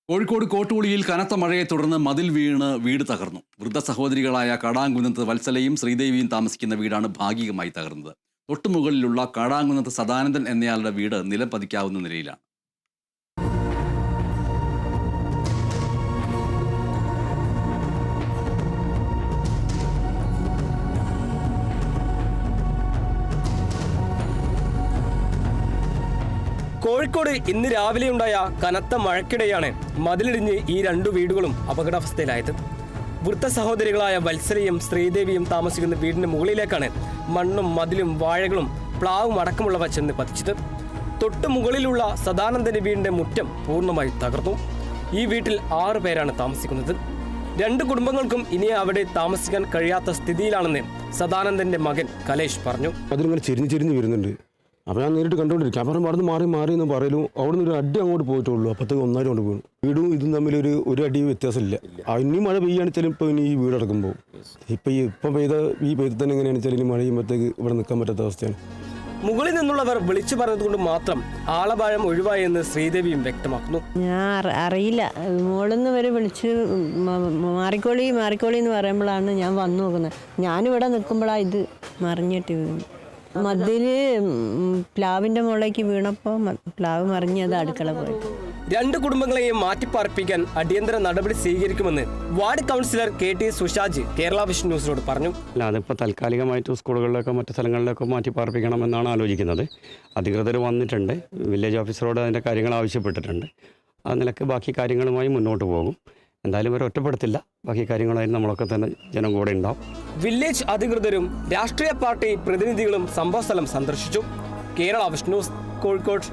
കോഴിക്കോട് കോട്ടൂളിയിൽ കനത്ത മഴയെ തുടർന്ന് മതിൽ വീണ് വീട് തകർന്നു. വൃദ്ധ സഹോദരികളായ കാടാങ്കുന്നത്ത് വത്സലയും ശ്രീദേവിയും താമസിക്കുന്ന വീടാണ് ഭാഗികമായി തകർന്നത്. തൊട്ടുമുകളിലുള്ള കാടാങ്കുന്നത്ത് സദാനന്ദൻ എന്നയാളുടെ വീട് നിലം പതിക്കാവുന്ന നിലയിലാണ്. കോഴിക്കോട് ഇന്ന് രാവിലെയുണ്ടായ കനത്ത മഴയ്ക്കിടെയാണ് മതിലിടിഞ്ഞ് ഈ രണ്ടു വീടുകളും അപകടാവസ്ഥയിലായത്. വൃദ്ധ സഹോദരികളായ വത്സലയും ശ്രീദേവിയും താമസിക്കുന്ന വീടിന് മുകളിലേക്കാണ് മണ്ണും മതിലും വാഴകളും പ്ലാവും അടക്കമുള്ളവ ചെന്ന് പതിച്ചത്. തൊട്ടു മുകളിലുള്ള സദാനന്ദന്റെ വീടിന്റെ മുറ്റം പൂർണ്ണമായി തകർന്നു. ഈ വീട്ടിൽ 6 പേരാണ് താമസിക്കുന്നത്. 2 കുടുംബങ്ങൾക്കും ഇനി അവിടെ താമസിക്കാൻ കഴിയാത്ത സ്ഥിതിയിലാണെന്ന് സദാനന്ദന്റെ മകൻ കലേഷ് പറഞ്ഞു. അതിലിങ്ങനെ ചെരിഞ്ഞ് വരുന്നുണ്ട്. അപ്പോൾ ഞാൻ നേരിട്ട് കണ്ടുകൊണ്ടിരിക്കും. അപ്പം അവിടെ മാറി എന്ന് പറയലും അവിടെ നിന്ന് ഒരു അടി അങ്ങോട്ട് പോയിട്ടുള്ളൂ. അപ്പോഴത്തേക്ക് ഒന്നായിട്ട് കൊണ്ട് വീണു. വീടും ഇതും തമ്മിൽ ഒരു അടി വ്യത്യാസമില്ല. ഇനി മഴ പെയ്യാണെന്ന് ഇപ്പോൾ ഇനി ഈ വീട് അടക്കുമ്പോൾ ഇപ്പം പെയ്ത് തന്നെ എങ്ങനെയാണെന്ന് വെച്ചാൽ ഇനി മഴ ചെയ്യുമ്പോഴത്തേക്ക് ഇവിടെ നിൽക്കാൻ പറ്റാത്ത അവസ്ഥയാണ്. മുകളിൽ നിന്നുള്ളവർ വിളിച്ചു പറഞ്ഞതുകൊണ്ട് മാത്രം ആളപായം ഒഴിവായെന്ന് ശ്രീദേവിയും വ്യക്തമാക്കുന്നു. ഞാൻ അറിയില്ല, മുകളിൽ നിന്ന് വരെ വിളിച്ച് മാറിക്കോളി എന്ന് പറയുമ്പോഴാണ് ഞാൻ വന്നു നോക്കുന്നത്. ഞാനിവിടെ നിൽക്കുമ്പോഴാണ് ഇത് മറിഞ്ഞിട്ട് വീണു. മതില് പ്ലാവിന്റെ മുകളിലേക്ക് വീണപ്പോൾ പ്ലാവ് മറിഞ്ഞത് അടുക്കള പോയി. 2 കുടുംബങ്ങളെയും മാറ്റിപ്പാർപ്പിക്കാൻ അടിയന്തര നടപടി സ്വീകരിക്കുമെന്ന് ward councillor KT Sushaj Kerala vision ന്യൂസിനോട് പറഞ്ഞു. അതിപ്പോൾ താൽക്കാലികമായിട്ട് സ്കൂളുകളിലൊക്കെ മറ്റു സ്ഥലങ്ങളിലൊക്കെ മാറ്റിപ്പാർപ്പിക്കണമെന്നാണ് ആലോചിക്കുന്നത്. അധികൃതർ വന്നിട്ടുണ്ട്, വില്ലേജ് ഓഫീസറോട് അതിൻ്റെ കാര്യങ്ങൾ ആവശ്യപ്പെട്ടിട്ടുണ്ട്. ആ നിലക്ക് ബാക്കി കാര്യങ്ങളുമായി മുന്നോട്ട് പോകും. എന്തായാലും ഇവരെ ഒറ്റപ്പെടുത്തില്ല. ബാക്കി കാര്യങ്ങളായി നമ്മളൊക്കെ തന്നെ ജനം കൂടെ ഉണ്ടാവും. വില്ലേജ് അധികൃതരും രാഷ്ട്രീയ പാർട്ടി പ്രതിനിധികളും സംഭവസ്ഥലം സന്ദർശിച്ചു. Kerala vision news, Kozhikode.